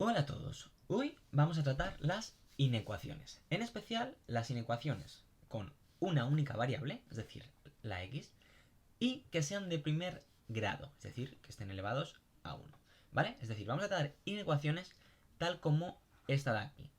Hola a todos, hoy vamos a tratar las inecuaciones, en especial las inecuaciones con una única variable, es decir, la x, y que sean de primer grado, es decir, que estén elevados a 1, ¿vale? Es decir, vamos a tratar inecuaciones tal como esta de aquí.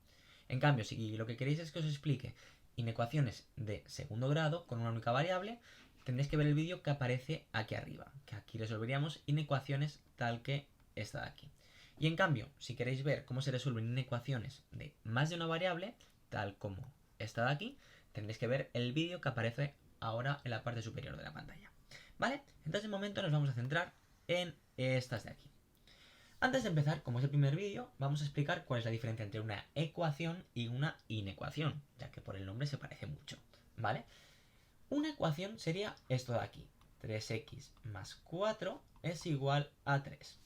En cambio, si lo que queréis es que os explique inecuaciones de segundo grado con una única variable, tendréis que ver el vídeo que aparece aquí arriba, que aquí resolveríamos inecuaciones tal que esta de aquí. Y en cambio, si queréis ver cómo se resuelven inecuaciones de más de una variable, tal como esta de aquí, tendréis que ver el vídeo que aparece ahora en la parte superior de la pantalla. ¿Vale? Entonces de momento nos vamos a centrar en estas de aquí. Antes de empezar, como es el primer vídeo, vamos a explicar cuál es la diferencia entre una ecuación y una inecuación, ya que por el nombre se parece mucho, ¿vale? Una ecuación sería esto de aquí, 3x más 4 es igual a 3.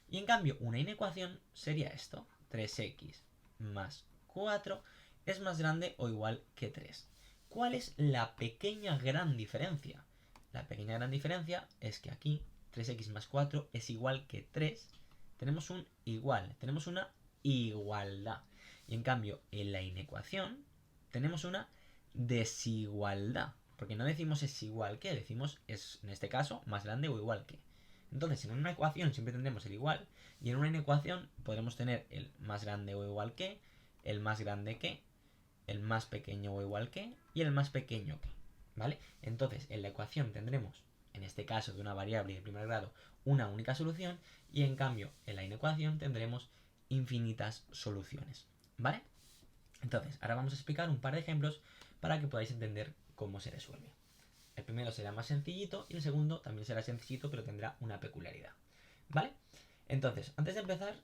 Y en cambio, una inecuación sería esto, 3x más 4 es más grande o igual que 3. ¿Cuál es la pequeña gran diferencia? La pequeña gran diferencia es que aquí 3x más 4 es igual que 3. Tenemos un igual, tenemos una igualdad. Y en cambio, en la inecuación tenemos una desigualdad. Porque no decimos es igual que, decimos es, en este caso, más grande o igual que. Entonces, en una ecuación siempre tendremos el igual, y en una inecuación podremos tener el más grande o igual que, el más grande que, el más pequeño o igual que, y el más pequeño que. ¿Vale? Entonces, en la ecuación tendremos, en este caso de una variable de primer grado, una única solución, y en cambio, en la inecuación tendremos infinitas soluciones. ¿Vale? Entonces, ahora vamos a explicar un par de ejemplos para que podáis entender cómo se resuelve. El primero será más sencillito y el segundo también será sencillito, pero tendrá una peculiaridad. ¿Vale? Entonces, antes de empezar,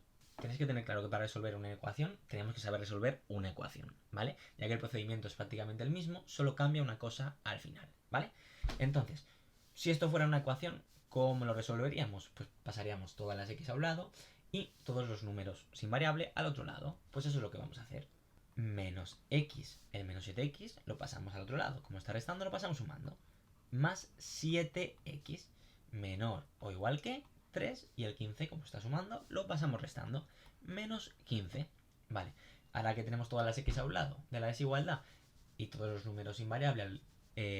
tenéis que tener claro que para resolver una ecuación tenemos que saber resolver una ecuación, ¿vale? Ya que el procedimiento es prácticamente el mismo, solo cambia una cosa al final, ¿vale? Entonces, si esto fuera una ecuación, ¿cómo lo resolveríamos? Pues pasaríamos todas las x a un lado y todos los números sin variable al otro lado. Pues eso es lo que vamos a hacer. Menos x, el menos 7x, lo pasamos al otro lado. Como está restando, lo pasamos sumando. Más 7x menor o igual que 3 y el 15, como está sumando, lo pasamos restando. Menos 15. Vale, ahora que tenemos todas las x a un lado de la desigualdad y todos los números invariables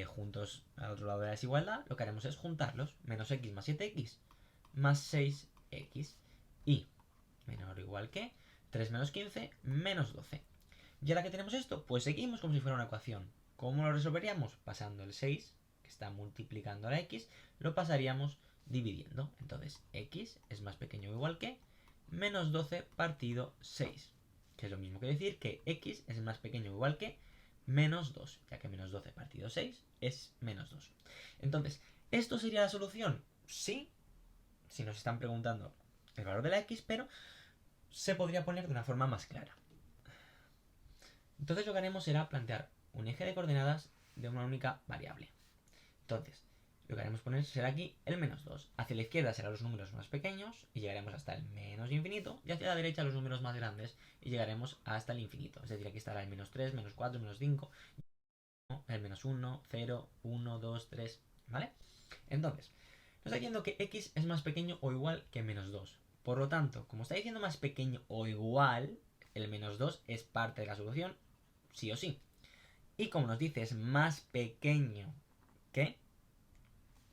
juntos al otro lado de la desigualdad, lo que haremos es juntarlos. Menos x más 7x más 6x y menor o igual que 3 menos 15 menos 12. Y ahora que tenemos esto, pues seguimos como si fuera una ecuación. ¿Cómo lo resolveríamos? Pasando el 6, que está multiplicando a la x, lo pasaríamos dividiendo. Entonces, x es más pequeño o igual que menos 12 partido 6. Que es lo mismo que decir que x es más pequeño o igual que menos 2, ya que menos 12 partido 6 es menos 2. Entonces, ¿esto sería la solución? Sí, si nos están preguntando el valor de la x, pero se podría poner de una forma más clara. Entonces lo que haremos será plantear un eje de coordenadas de una única variable. Entonces, lo que haremos poner será aquí el menos 2. Hacia la izquierda serán los números más pequeños y llegaremos hasta el menos infinito. Y hacia la derecha los números más grandes y llegaremos hasta el infinito. Es decir, aquí estará el menos 3, menos 4, menos 5, el menos 1, 0, 1, 2, 3. ¿Vale? Entonces, nos está diciendo que x es más pequeño o igual que menos 2. Por lo tanto, como está diciendo más pequeño o igual, el menos 2 es parte de la solución sí o sí. Y como nos dice es más pequeño que,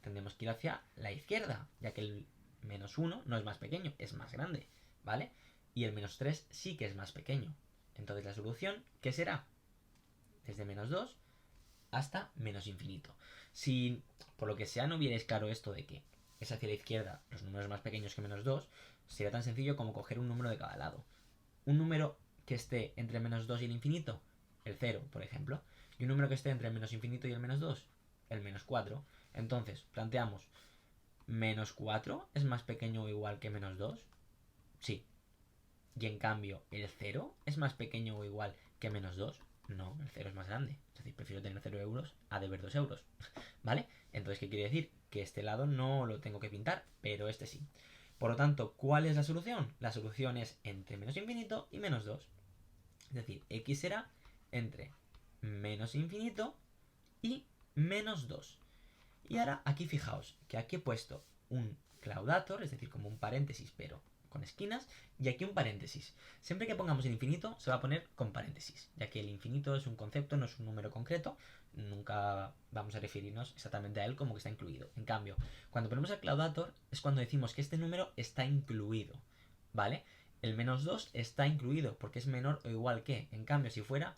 tendremos que ir hacia la izquierda, ya que el menos 1 no es más pequeño, es más grande, ¿vale? Y el menos 3 sí que es más pequeño. Entonces la solución, ¿qué será? Desde menos 2 hasta menos infinito. Si por lo que sea no vierais claro esto de que es hacia la izquierda los números más pequeños que menos 2, sería tan sencillo como coger un número de cada lado. Un número que esté entre menos 2 y el infinito, el 0, por ejemplo, y un número que esté entre el menos infinito y el menos 2, el menos 4. Entonces, planteamos, ¿menos 4 es más pequeño o igual que menos 2? Sí. Y en cambio, ¿el 0 es más pequeño o igual que menos 2? No, el 0 es más grande. Es decir, prefiero tener 0 euros a deber 2 euros. ¿Vale? Entonces, ¿qué quiere decir? Que este lado no lo tengo que pintar, pero este sí. Por lo tanto, ¿cuál es la solución? La solución es entre menos infinito y menos 2. Es decir, x será entre menos infinito y menos 2. Y ahora aquí fijaos que aquí he puesto un claudator, es decir, como un paréntesis, pero con esquinas y aquí un paréntesis. Siempre que pongamos el infinito se va a poner con paréntesis, ya que el infinito es un concepto, no es un número concreto, nunca vamos a referirnos exactamente a él como que está incluido. En cambio, cuando ponemos el claudator es cuando decimos que este número está incluido, ¿vale? El menos 2 está incluido porque es menor o igual que. En cambio, si fuera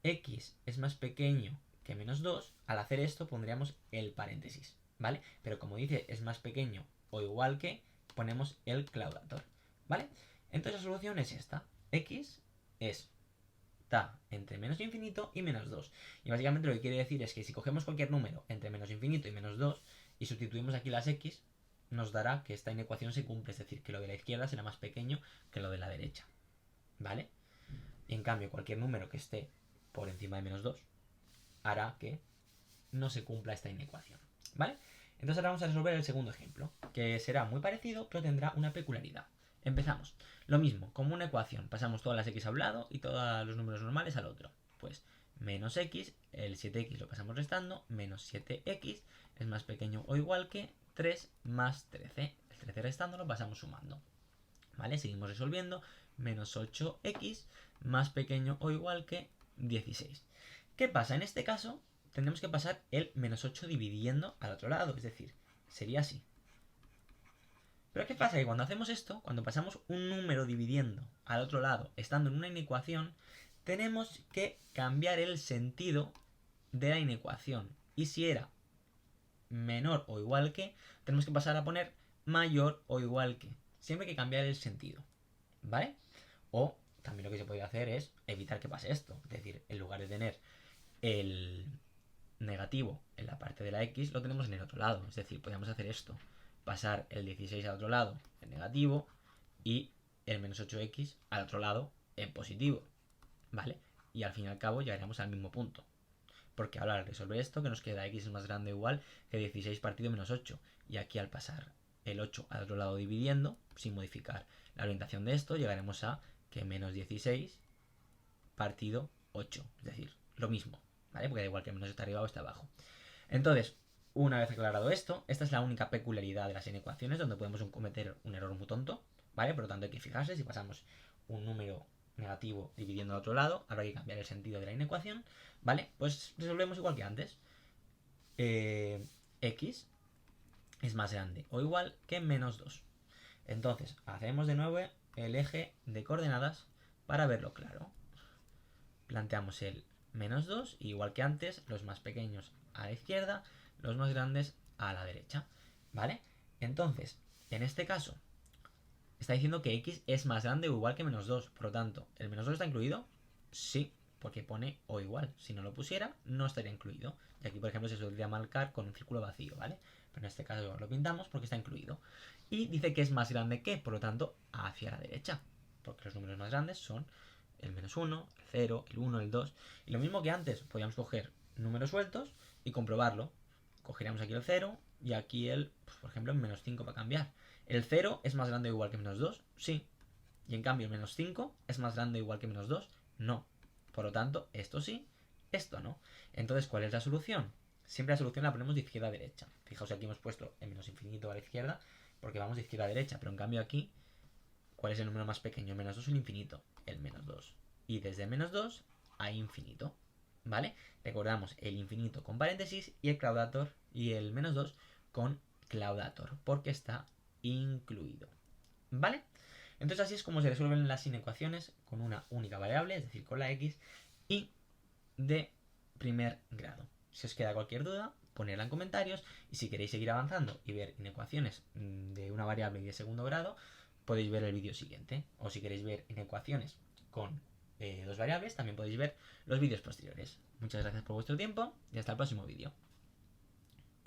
x es más pequeño que menos 2, al hacer esto pondríamos el paréntesis, ¿vale? Pero como dice es más pequeño o igual que, ponemos el claudator, ¿vale? Entonces la solución es esta. X está entre menos infinito y menos 2. Y básicamente lo que quiere decir es que si cogemos cualquier número entre menos infinito y menos 2 y sustituimos aquí las x, nos dará que esta inecuación se cumple, es decir, que lo de la izquierda será más pequeño que lo de la derecha, ¿vale? Y en cambio cualquier número que esté por encima de menos 2 hará que no se cumpla esta inecuación, ¿vale? Entonces ahora vamos a resolver el segundo ejemplo, que será muy parecido, pero tendrá una peculiaridad. Empezamos. Lo mismo, como una ecuación, pasamos todas las x a un lado y todos los números normales al otro. Pues menos x, el 7x lo pasamos restando, menos 7x es más pequeño o igual que 3 más 13. El 13 restando lo pasamos sumando, ¿vale? Seguimos resolviendo, menos 8x más pequeño o igual que 16. ¿Qué pasa? En este caso tendremos que pasar el menos 8 dividiendo al otro lado, es decir, sería así. Pero ¿qué pasa? Que cuando hacemos esto, cuando pasamos un número dividiendo al otro lado, estando en una inecuación, tenemos que cambiar el sentido de la inecuación. Y si era menor o igual que, tenemos que pasar a poner mayor o igual que. Siempre hay que cambiar el sentido, ¿vale? O también lo que se puede hacer es evitar que pase esto. Es decir, en lugar de tener el negativo en la parte de la x, lo tenemos en el otro lado. Es decir, podríamos hacer esto. Pasar el 16 al otro lado en negativo y el menos 8x al otro lado en positivo, ¿vale? Y al fin y al cabo llegaremos al mismo punto. Porque ahora al resolver esto, que nos queda x es más grande o igual que 16 partido menos 8. Y aquí al pasar el 8 al otro lado dividiendo, sin modificar la orientación de esto, llegaremos a que menos 16 partido 8. Es decir, lo mismo, ¿vale? Porque da igual que menos está arriba o está abajo. Entonces, una vez aclarado esto, esta es la única peculiaridad de las inecuaciones donde podemos cometer un error muy tonto, ¿vale? Por lo tanto hay que fijarse, si pasamos un número negativo dividiendo al otro lado, habrá que cambiar el sentido de la inecuación, ¿vale? Pues resolvemos igual que antes. X es más grande o igual que menos 2. Entonces, hacemos de nuevo el eje de coordenadas para verlo claro. Planteamos el menos 2, igual que antes, los más pequeños a la izquierda, los más grandes a la derecha, ¿vale? Entonces, en este caso, está diciendo que x es más grande o igual que menos 2. Por lo tanto, ¿el menos 2 está incluido? Sí, porque pone o igual. Si no lo pusiera, no estaría incluido. Y aquí, por ejemplo, se suele marcar con un círculo vacío, ¿vale? Pero en este caso lo pintamos porque está incluido. Y dice que es más grande que, por lo tanto, hacia la derecha. Porque los números más grandes son el menos 1, el 0, el 1, el 2. Y lo mismo que antes, podíamos coger números sueltos y comprobarlo. Cogeríamos aquí el 0 y aquí el, pues, por ejemplo, el menos 5 para cambiar. ¿El 0 es más grande o igual que menos 2? Sí. Y en cambio el menos 5 es más grande o igual que menos 2? No. Por lo tanto, esto sí, esto no. Entonces, ¿cuál es la solución? Siempre la solución la ponemos de izquierda a derecha. Fijaos, aquí hemos puesto el menos infinito a la izquierda porque vamos de izquierda a derecha. Pero en cambio aquí, ¿cuál es el número más pequeño? ¿El menos 2 o el infinito? El menos 2. Y desde menos 2 a infinito, ¿vale? Recordamos el infinito con paréntesis y el claudator y el menos 2 con claudator, porque está incluido, ¿vale? Entonces así es como se resuelven las inecuaciones con una única variable, es decir, con la x, y de primer grado. Si os queda cualquier duda, ponedla en comentarios, y si queréis seguir avanzando y ver inecuaciones de una variable y de segundo grado, podéis ver el vídeo siguiente. O si queréis ver inecuaciones con dos variables, también podéis ver los vídeos posteriores. Muchas gracias por vuestro tiempo y hasta el próximo vídeo.